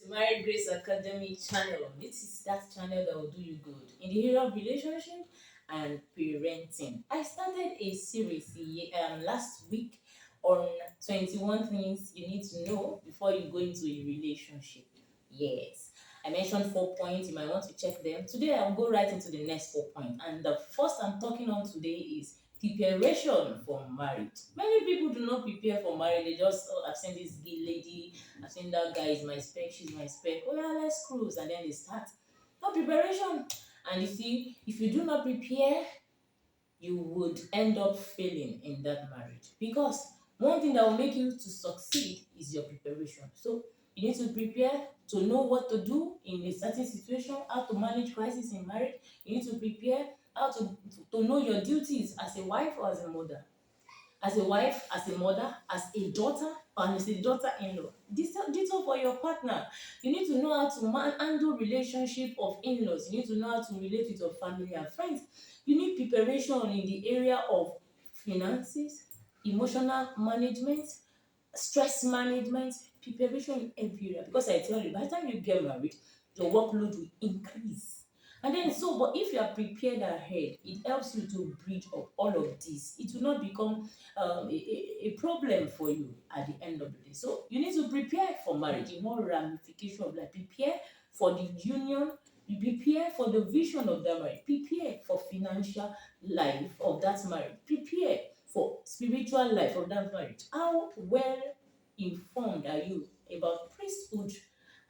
to Marriage Grace Academy channel. This is that channel that will do you good in the area of relationship and parenting. I started a series last week on 21 things you need to know before you go into a relationship. Yes, I mentioned 4 points. You might want to check them. Today I'll go right into the next 4 points. And the first I'm talking on today is preparation for marriage. Many people do not prepare for marriage. They just, oh, I've seen this gay lady, I've seen that guy is my spec, she's my spec. Oh yeah, let's cruise, and then they start. No preparation. And you see, if you do not prepare, you would end up failing in that marriage. Because one thing that will make you to succeed is your preparation. So you need to prepare to know what to do in a certain situation, how to manage crisis in marriage. You need to prepare how to know your duties as a wife or as a mother. As a wife, as a mother, as a daughter, and as a daughter-in-law. Ditto for your partner. You need to know how to handle relationship of in-laws. You need to know how to relate with your family and friends. You need preparation in the area of finances, emotional management, stress management, preparation in every area. Because I tell you, by the time you get married, your workload will increase. And then but if you are prepared ahead, it helps you to bridge up all of this. It will not become a problem for you at the end of the day. So you need to prepare for marriage in more ramification of life. Prepare for the union. You prepare for the vision of that marriage. Prepare for financial life of that marriage. Prepare for spiritual life of that marriage. How well informed are you about priesthood?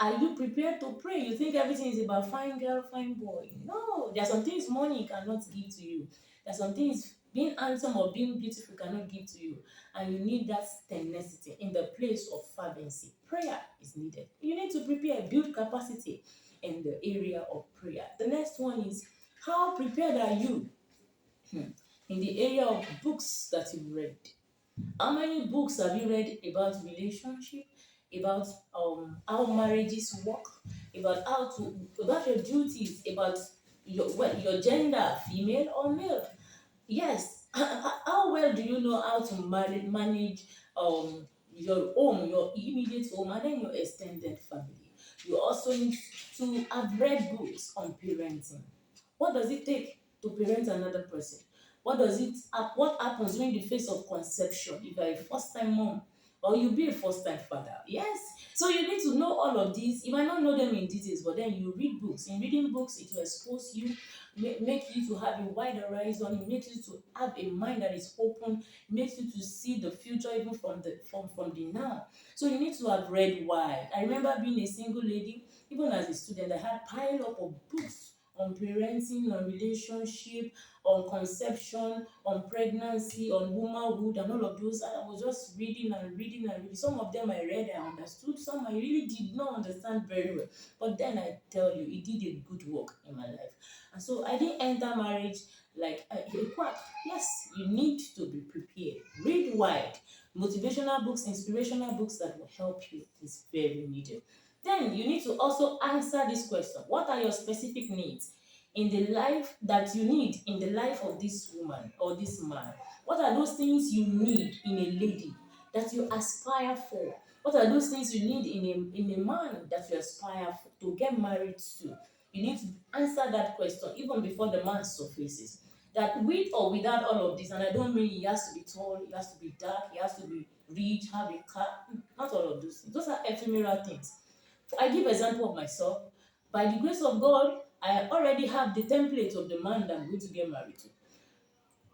Are you prepared to pray? You think everything is about fine girl, fine boy. No, there are some things money cannot give to you. There are some things being handsome or being beautiful cannot give to you. And you need that tenacity in the place of fervency. Prayer is needed. You need to prepare, build capacity in the area of prayer. The next one is, how prepared are you in the area of books that you've read? How many books have you read about relationship, about how marriages work, about your duties, about your gender, female or male? Yes. How well do you know how to manage your home, your immediate home, and then your extended family? You also need to have read books on parenting. What does it take to parent another person? What happens during the phase of conception if you're a first-time mom or you be a first-time father? Yes. So you need to know all of these. You might not know them in details, but then you read books. In reading books, it will expose you, make you to have a wide horizon. It makes you to have a mind that is open. It makes you to see the future even from the now. So you need to have read wide. I remember being a single lady, even as a student, I had pile up of books on parenting, on relationship, on conception, on pregnancy, on womanhood, and all of those. I was just reading and reading and reading. Some of them I read, I understood. Some I really did not understand very well. But then I tell you, it did a good work in my life. And so I didn't enter marriage like a quack. Yes, you need to be prepared. Read wide. Motivational books, inspirational books that will help you is very needed. Then you need to also answer this question. What are your specific needs in the life that you need in the life of this woman or this man? What are those things you need in a lady that you aspire for? What are those things you need in a man that you aspire for, to get married to? You need to answer that question even before the man surfaces. That with or without all of this, and I don't mean he has to be tall, he has to be dark, he has to be rich, have a car, not all of those things. Those are ephemeral things. I give example of myself. By the grace of God, I already have the template of the man that I'm going to get married to.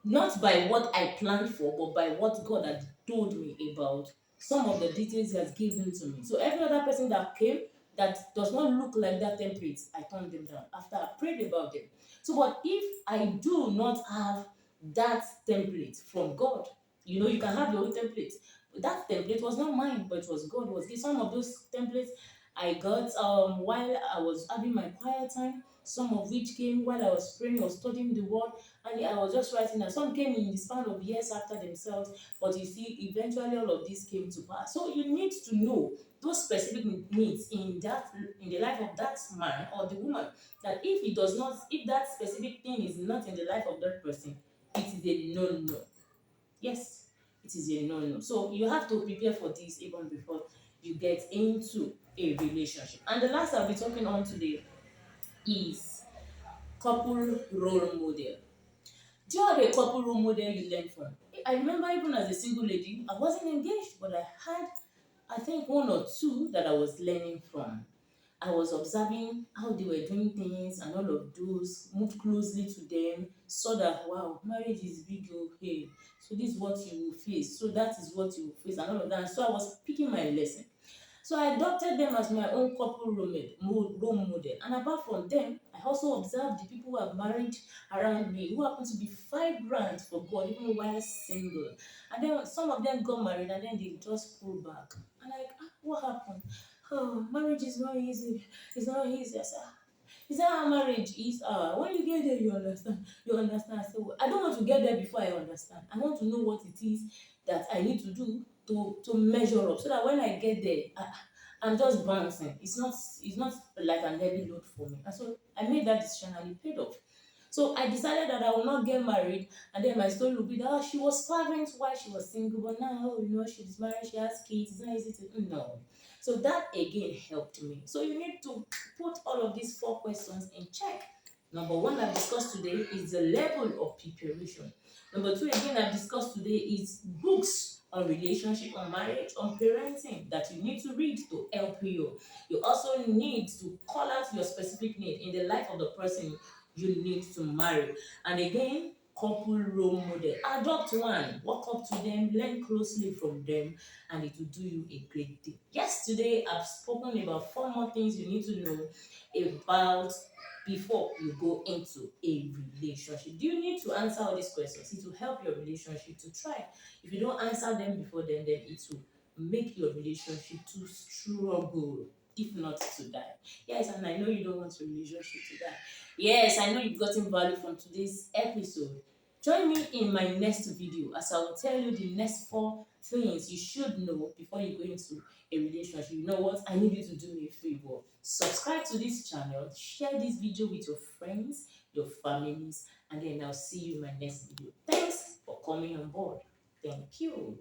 Not by what I planned for, but by what God had told me about some of the details He has given to me. So every other person that came that does not look like that template, I turned them down after I prayed about them. So, but if I do not have that template from God, you can have your own template. That template was not mine, but it was God. It was some of those templates I got while I was having my quiet time. Some of which came while I was praying or studying the word, and I was just writing. And some came in the span of years after themselves. But you see, eventually all of this came to pass. So you need to know those specific needs in the life of that man or the woman. That if that specific thing is not in the life of that person, it is a no-no. Yes, it is a no-no. So you have to prepare for this even before you get into a relationship. And the last I'll be talking on today is couple role model. Do you have a couple role model you learn from? I remember even as a single lady, I wasn't engaged, but I had, I think, one or two that I was learning from. I was observing how they were doing things and all of those, moved closely to them, saw that, wow, marriage is big, okay. So this is what you will face. So that is what you will face, and all of that. So I was picking my lesson. So I adopted them as my own couple role model. And apart from them, I also observed the people who are married around me, who happen to be vibrant for God, even while single. And then some of them got married and then they just pull back. And like, what happened? Oh, marriage is not easy. It's not easy. I said, is that how marriage is? When you get there, you understand. You understand. I said, well, I don't want to get there before I understand. I want to know what it is that I need to do to measure up, so that when I get there, I'm just bouncing. It's not like an heavy load for me. And so I made that decision and it paid off. So I decided that I will not get married, and then my story will be that she was fervent while she was single, but now she's married, she has kids. It's not easy to no. So that again helped me. So you need to put all of these four questions in check. Number one I've discussed today is the level of preparation. Number two, again, I've discussed today is books on relationship, on marriage, on parenting that you need to read to help you. You also need to call out your specific need in the life of the person you need to marry. And again, couple role model. Adopt one, walk up to them, learn closely from them, and it will do you a great deal. Yes, today I've spoken about four more things you need to know about before you go into a relationship. Do you need to answer all these questions? It will help your relationship to try. If you don't answer them before then it will make your relationship to struggle, if not to die. Yes, and I know you don't want your relationship to die. Yes, I know you've gotten value from today's episode. Join me in my next video as I will tell you the next four things you should know before you go into a relationship. You know what? I need you to do me a favor. Subscribe to this channel, share this video with your friends, your families, and then I'll see you in my next video. Thanks for coming on board. Thank you.